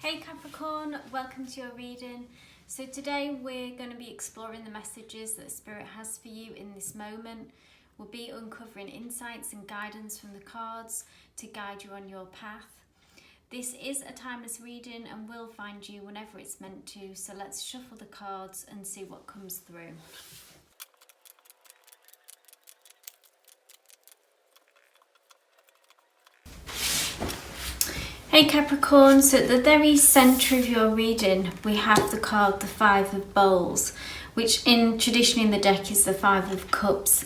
Hey Capricorn, welcome to your reading. So today we're going to be exploring the messages that Spirit has for you in this moment. We'll be uncovering insights and guidance from the cards to guide you on your path. This is a timeless reading and will find you whenever it's meant to, so let's shuffle the cards and see what comes through. Hey Capricorn, so at the very centre of your reading we have the card the Five of Bowls, which traditionally in the deck is the Five of Cups.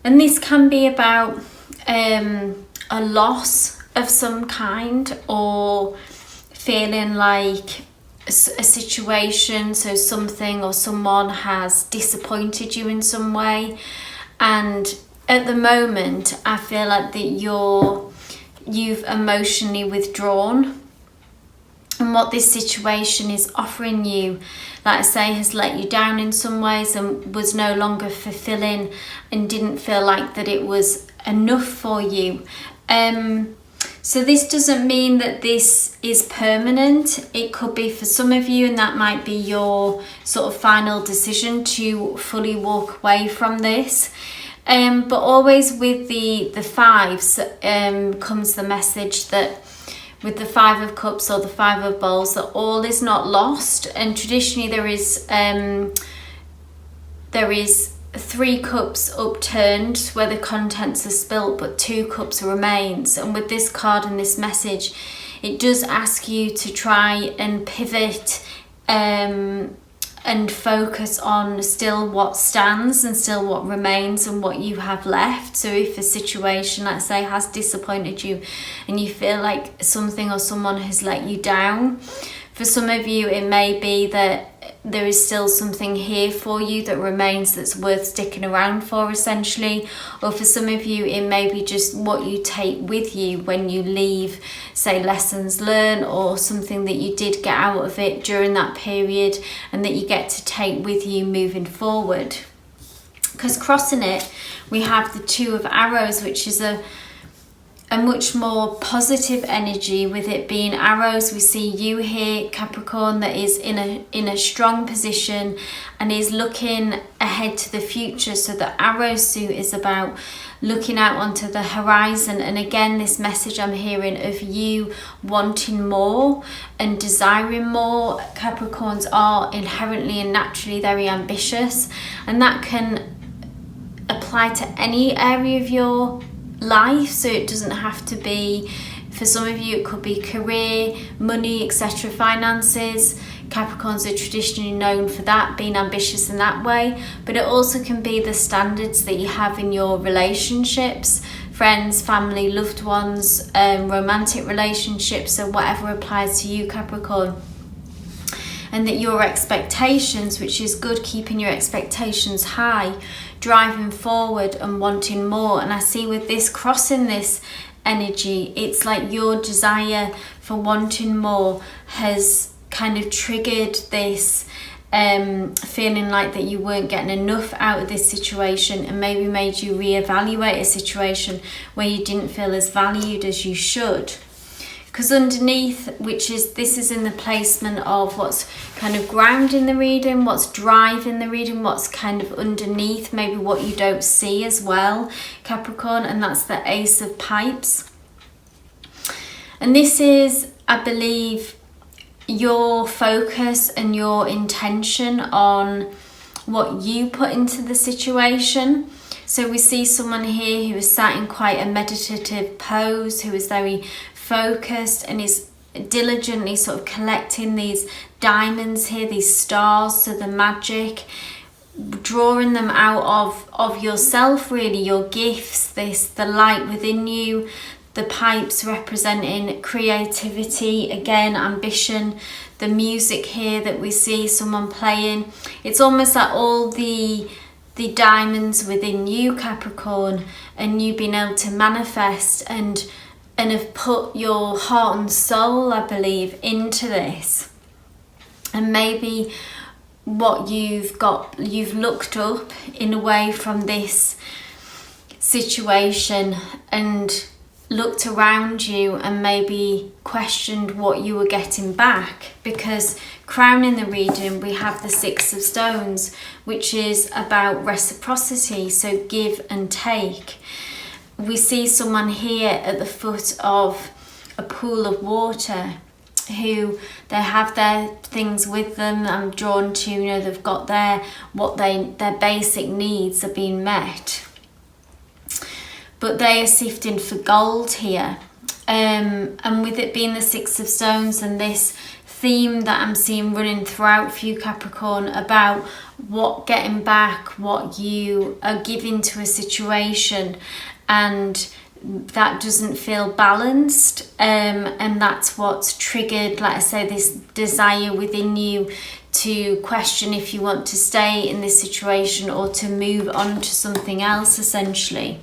And this can be about a loss of some kind, or feeling like a situation, so something or someone has disappointed you in some way. And at the moment I feel like that you've emotionally withdrawn, and what this situation is offering you, like I say, has let you down in some ways and was no longer fulfilling and didn't feel like that it was enough for you. So this doesn't mean that this is permanent. It could be for some of you, and that might be your sort of final decision to fully walk away from this. But always with the fives comes the message that with the Five of Cups or the Five of Bowls, that all is not lost. And traditionally there is 3 cups upturned where the contents are spilt, but 2 cups remains. And with this card and this message, it does ask you to try and pivot and focus on still what stands and still what remains and what you have left. So if a situation, let's say, has disappointed you and you feel like something or someone has let you down, for some of you it may be that there is still something here for you that remains that's worth sticking around for, essentially. Or for some of you it may be just what you take with you when you leave, say lessons learned or something that you did get out of it during that period and that you get to take with you moving forward. Because crossing it we have the Two of Arrows, which is a much more positive energy. With it being arrows, we see you here, Capricorn, that is in a strong position and is looking ahead to the future. So the arrow suit is about looking out onto the horizon. And again, this message I'm hearing of you wanting more and desiring more. Capricorns are inherently and naturally very ambitious, and that can apply to any area of your life. So it doesn't have to be, for some of you it could be career, money, etc., finances. Capricorns are traditionally known for that, being ambitious in that way, but it also can be the standards that you have in your relationships, friends, family, loved ones, romantic relationships, so whatever applies to you, Capricorn. And that your expectations, which is good, keeping your expectations high, driving forward and wanting more. And I see with this crossing this energy, it's like your desire for wanting more has kind of triggered this feeling like that you weren't getting enough out of this situation, and maybe made you reevaluate a situation where you didn't feel as valued as you should. Because underneath, this is in the placement of what's kind of grounding the reading, what's driving the reading, what's kind of underneath, maybe what you don't see as well, Capricorn, and that's the Ace of Pipes. And this is, I believe, your focus and your intention on what you put into the situation. So we see someone here who is sat in quite a meditative pose, who is very focused and is diligently sort of collecting these diamonds here, these stars, so the magic, drawing them out of yourself, really, your gifts, the light within you. The pipes representing creativity, again, ambition. The music here that we see someone playing, it's almost like all the diamonds within you, Capricorn, and you being able to manifest and have put your heart and soul, I believe, into this. And maybe what you've looked up in a way from this situation and looked around you and maybe questioned what you were getting back, because crowning the reading we have the Six of Stones, which is about reciprocity, so give and take. We see someone here at the foot of a pool of water who they have their things with them. I'm drawn to, you know, they've got their basic needs are being met, but they are sifting for gold here. And with it being the Six of Stones and this theme that I'm seeing running throughout for you, Capricorn, about what getting back, what you are giving to a situation, and that doesn't feel balanced, and that's what's triggered, like I say, this desire within you to question if you want to stay in this situation or to move on to something else, essentially.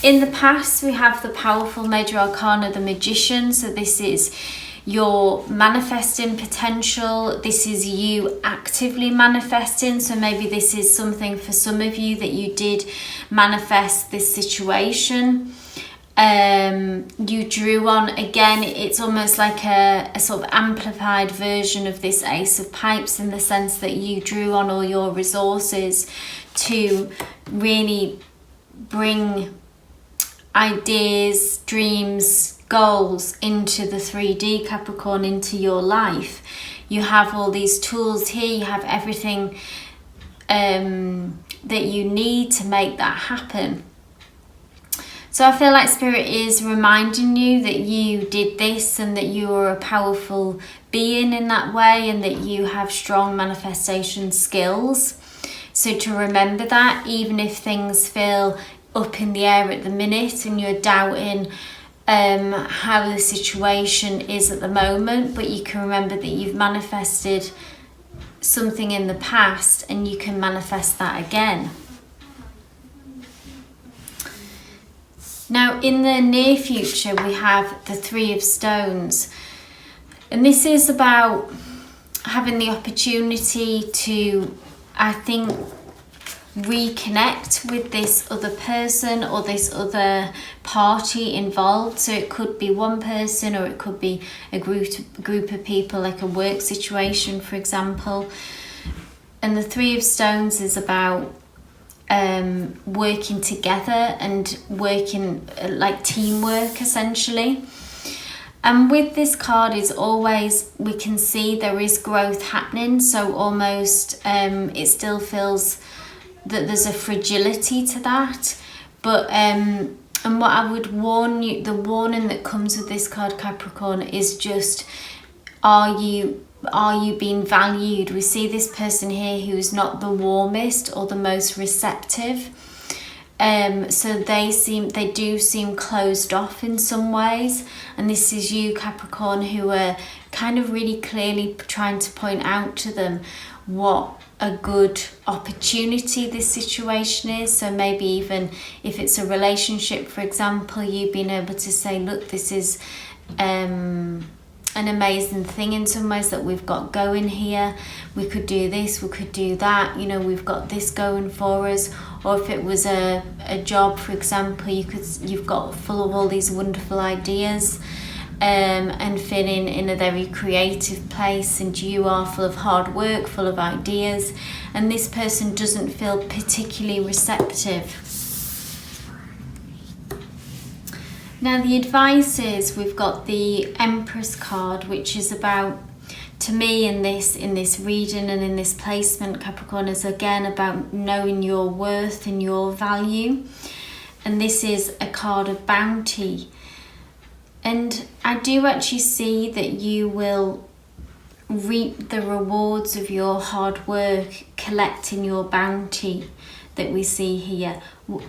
In the past, we have the powerful major arcana, the Magician. So this is your manifesting potential. This is you actively manifesting. So maybe this is something for some of you that you did manifest this situation. You drew on, again, it's almost like a sort of amplified version of this Ace of Pipes, in the sense that you drew on all your resources to really bring ideas, dreams, goals into the 3D, Capricorn, into your life. You have all these tools here, you have everything that you need to make that happen. So I feel like Spirit is reminding you that you did this and that you are a powerful being in that way, and that you have strong manifestation skills. So to remember that, even if things feel up in the air at the minute and you're doubting how the situation is at the moment, but you can remember that you've manifested something in the past and you can manifest that again. Now, in the near future, we have the Three of Stones. And this is about having the opportunity to, I think, reconnect with this other person or this other party involved. So it could be one person, or it could be a group of people, like a work situation, for example. And the Three of Stones is about working together and working like teamwork, essentially. And with this card is always, we can see there is growth happening. So almost it still feels that there's a fragility to that. But and what I would warn you, the warning that comes with this card, Capricorn, is just, are you being valued? We see this person here who is not the warmest or the most receptive. So they do seem closed off in some ways. And this is you, Capricorn, who are kind of really clearly trying to point out to them what a good opportunity this situation is. So maybe even if it's a relationship, for example, you being able to say, look, this is an amazing thing in some ways that we've got going here. We could do this, we could do that, you know, we've got this going for us. Or if it was a job, for example, you've got full of all these wonderful ideas and feeling in a very creative place, and you are full of hard work, full of ideas, and this person doesn't feel particularly receptive. Now the advice is, we've got the Empress card, which is about, to me in this reading and in this placement, Capricorn, is again about knowing your worth and your value. And this is a card of bounty. And I do actually see that you will reap the rewards of your hard work, collecting your bounty that we see here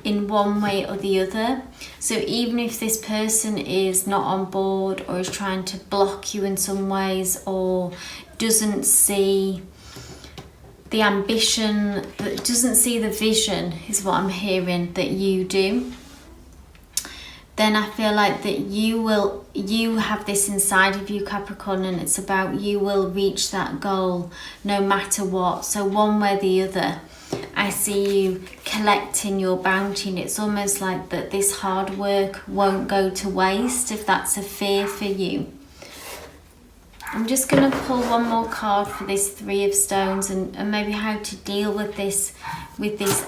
in one way or the other. So even if this person is not on board or is trying to block you in some ways, or doesn't see the ambition, doesn't see the vision, is what I'm hearing that you do, then I feel like that you have this inside of you, Capricorn, and it's about you will reach that goal no matter what. So one way or the other. I see you collecting your bounty, and it's almost like that this hard work won't go to waste if that's a fear for you. I'm just going to pull one more card for this Three of Stones, and maybe how to deal with this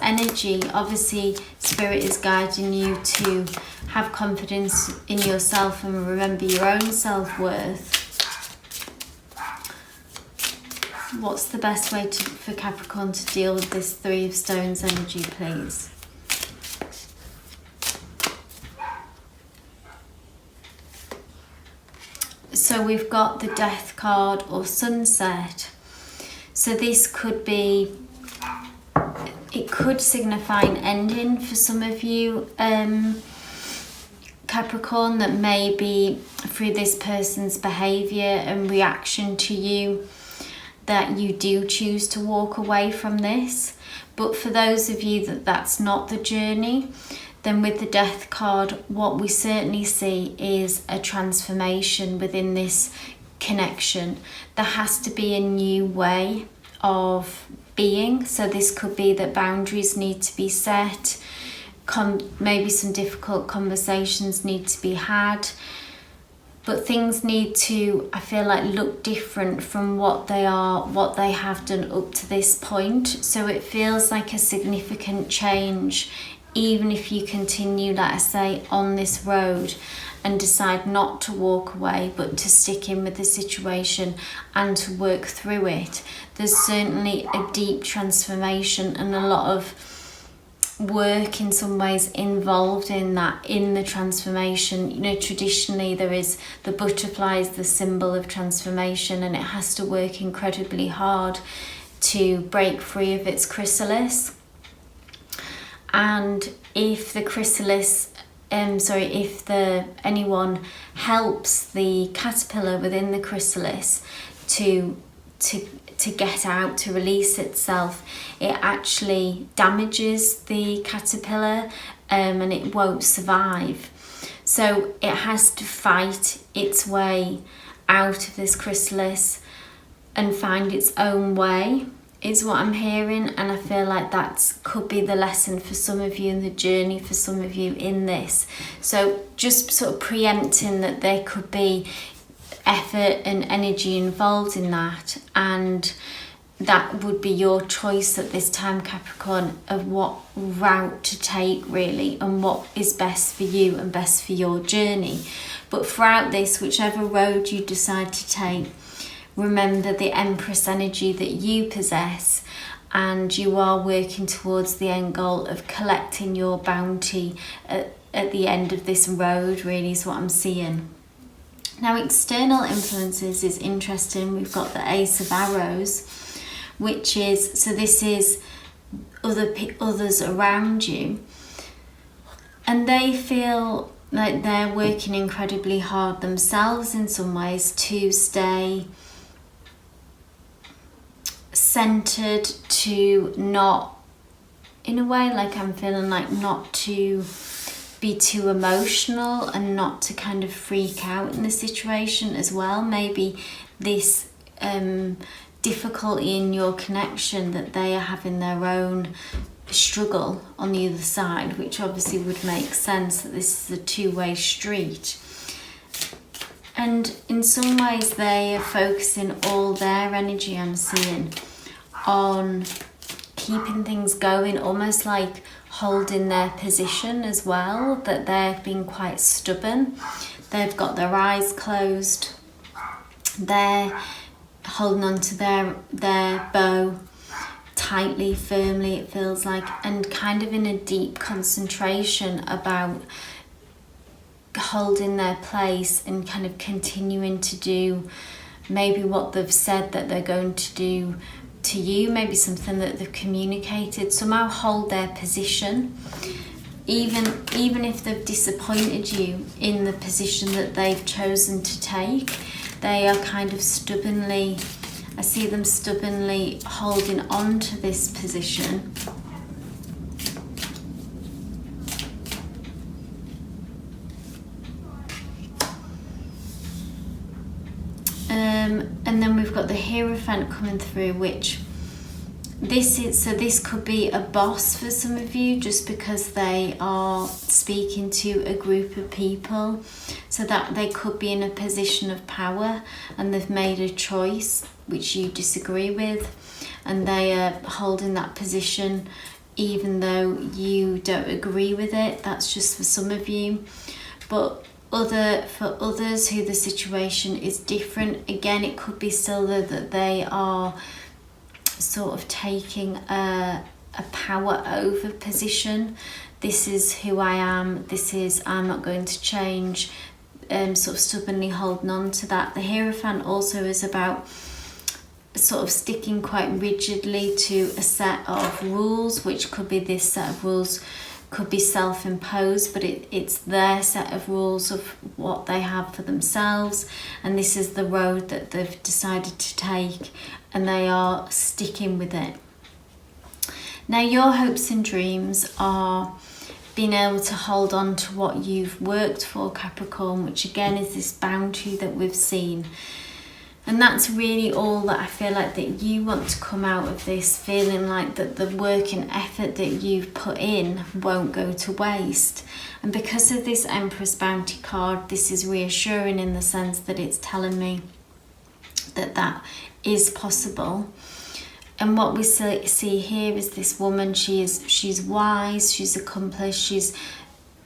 energy. Obviously, Spirit is guiding you to have confidence in yourself and remember your own self-worth. What's the best way for Capricorn to deal with this Three of Stones energy, please? So we've got the Death card or Sunset. So this could be, it could signify an ending for some of you, Capricorn, that may be through this person's behaviour and reaction to you that you do choose to walk away from this. But for those of you that's not the journey, then with the Death card, what we certainly see is a transformation within this connection. There has to be a new way of being. So this could be that boundaries need to be set, maybe some difficult conversations need to be had, but things need to, I feel like, look different from what they have done up to this point. So it feels like a significant change, even if you continue, like I say, on this road and decide not to walk away, but to stick in with the situation and to work through it. There's certainly a deep transformation and a lot of work in some ways involved in that, in the transformation. You know, traditionally there is the butterfly is the symbol of transformation, and it has to work incredibly hard to break free of its chrysalis. And if the chrysalis, anyone helps the caterpillar within the chrysalis to get out, to release itself, it actually damages the caterpillar, and it won't survive. So it has to fight its way out of this chrysalis and find its own way, is what I'm hearing. And I feel like that could be the lesson for some of you and the journey for some of you in this. So just sort of preempting that there could be effort and energy involved in that, and that would be your choice at this time, Capricorn, of what route to take really, and what is best for you and best for your journey. But throughout this, whichever road you decide to take, remember the Empress energy that you possess, and you are working towards the end goal of collecting your bounty at the end of this road, really, is what I'm seeing. Now, external influences is interesting. We've got the Ace of Arrows, which is, so this is others around you, and they feel like they're working incredibly hard themselves in some ways to stay centered, to not, in a way, like I'm feeling like not to be too emotional and not to kind of freak out in the situation as well. Maybe this difficulty in your connection, that they are having their own struggle on the other side, which obviously would make sense that this is a two-way street. And in some ways they are focusing all their energy, I'm seeing, on keeping things going, almost like holding their position as well, that they're being quite stubborn. They've got their eyes closed, they're holding on to their bow tightly, firmly, it feels like, and kind of in a deep concentration about holding their place and kind of continuing to do maybe what they've said that they're going to do to you, maybe something that they've communicated, somehow hold their position, even if they've disappointed you in the position that they've chosen to take. They are kind of stubbornly, I see them stubbornly holding on to this position. And then we've got the Hierophant coming through, which This could be a boss for some of you, just because they are speaking to a group of people, so that they could be in a position of power and they've made a choice which you disagree with, and they are holding that position even though you don't agree with it. That's just for some of you. But for others who the situation is different, again, it could be still that they are sort of taking a power over position. This is who I am, I'm not going to change, sort of stubbornly holding on to that. The Hierophant also is about sort of sticking quite rigidly to a set of rules, which could be this set of rules could be self-imposed, but it's their set of rules of what they have for themselves, and this is the road that they've decided to take, and they are sticking with it. Now, your hopes and dreams are being able to hold on to what you've worked for, Capricorn, which again is this bounty that we've seen. And that's really all that I feel like that you want to come out of this, feeling like that the work and effort that you've put in won't go to waste. And because of this Empress Bounty card, this is reassuring in the sense that it's telling me that that is possible. And what we see here is this woman, she's wise, she's accomplished,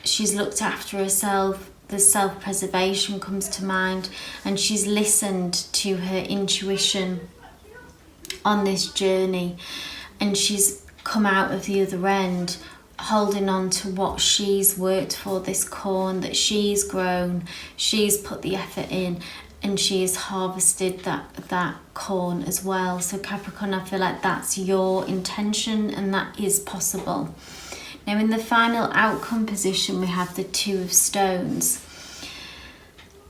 she's looked after herself. The self-preservation comes to mind, and she's listened to her intuition on this journey, and she's come out of the other end holding on to what she's worked for, this corn that she's grown, she's put the effort in, and she has harvested that corn as well. So Capricorn, I feel like that's your intention, and that is possible. Now, in the final outcome position, we have the Two of Stones.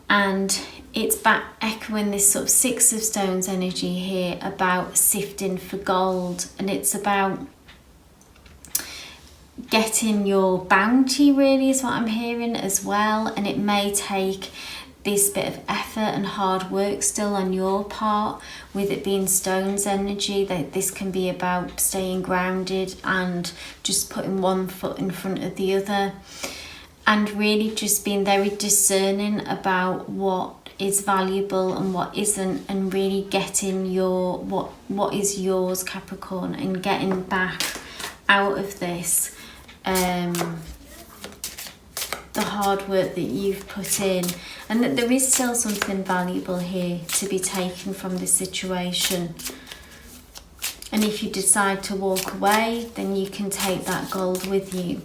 And it's back echoing this sort of Six of Stones energy here about sifting for gold. And it's about getting your bounty, really, is what I'm hearing as well. And it may take this bit of effort and hard work still on your part, with it being stones energy. That this can be about staying grounded and just putting one foot in front of the other, and really just being very discerning about what is valuable and what isn't, and really getting your what is yours, Capricorn, and getting back out of this the hard work that you've put in, and that there is still something valuable here to be taken from this situation. And if you decide to walk away, then you can take that gold with you.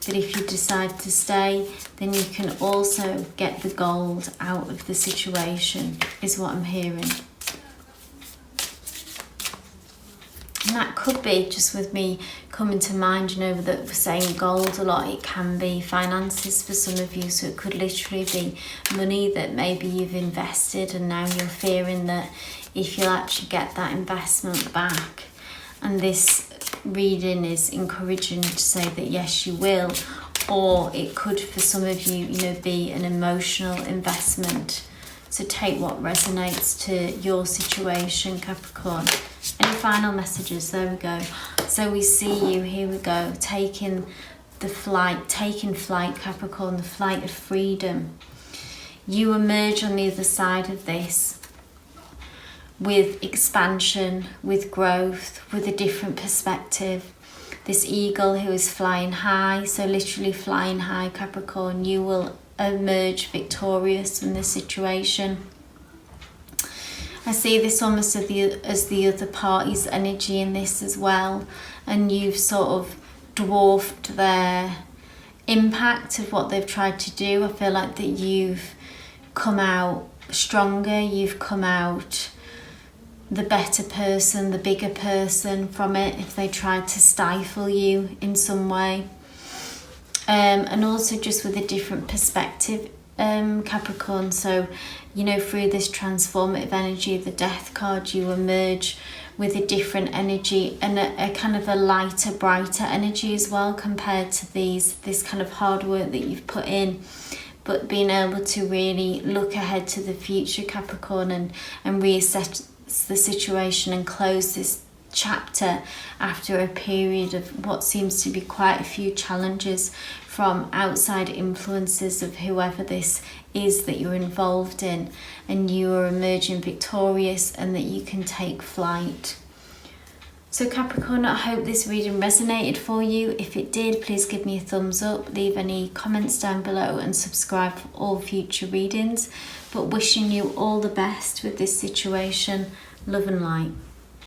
But if you decide to stay, then you can also get the gold out of the situation, is what I'm hearing. And that could be, just with me coming to mind, you know, that we're saying gold a lot, it can be finances for some of you. So it could literally be money that maybe you've invested, and now you're fearing that if you'll actually get that investment back. And this reading is encouraging to say that yes, you will. Or it could, for some of you, you know, be an emotional investment. So take what resonates to your situation, Capricorn. Any final messages? There we go. So we see you, here we go, taking flight, Capricorn, the flight of freedom. You emerge on the other side of this with expansion, with growth, with a different perspective. This eagle who is flying high, so literally flying high, Capricorn, you will emerge victorious from this situation. I see this almost as the other party's energy in this as well, and you've sort of dwarfed their impact of what they've tried to do. I feel like that you've come out stronger, you've come out the better person, the bigger person from it, if they tried to stifle you in some way. And also just with a different perspective, Capricorn. So, you know, through this transformative energy of the Death card, you emerge with a different energy, and a kind of a lighter, brighter energy as well, compared to this kind of hard work that you've put in. But being able to really look ahead to the future, Capricorn, and reassess the situation and close this chapter after a period of what seems to be quite a few challenges from outside influences of whoever this is that you're involved in, and you are emerging victorious and that you can take flight. So Capricorn, I hope this reading resonated for you. If it did, please give me a thumbs up, leave any comments down below and subscribe for all future readings. But wishing you all the best with this situation. Love and light.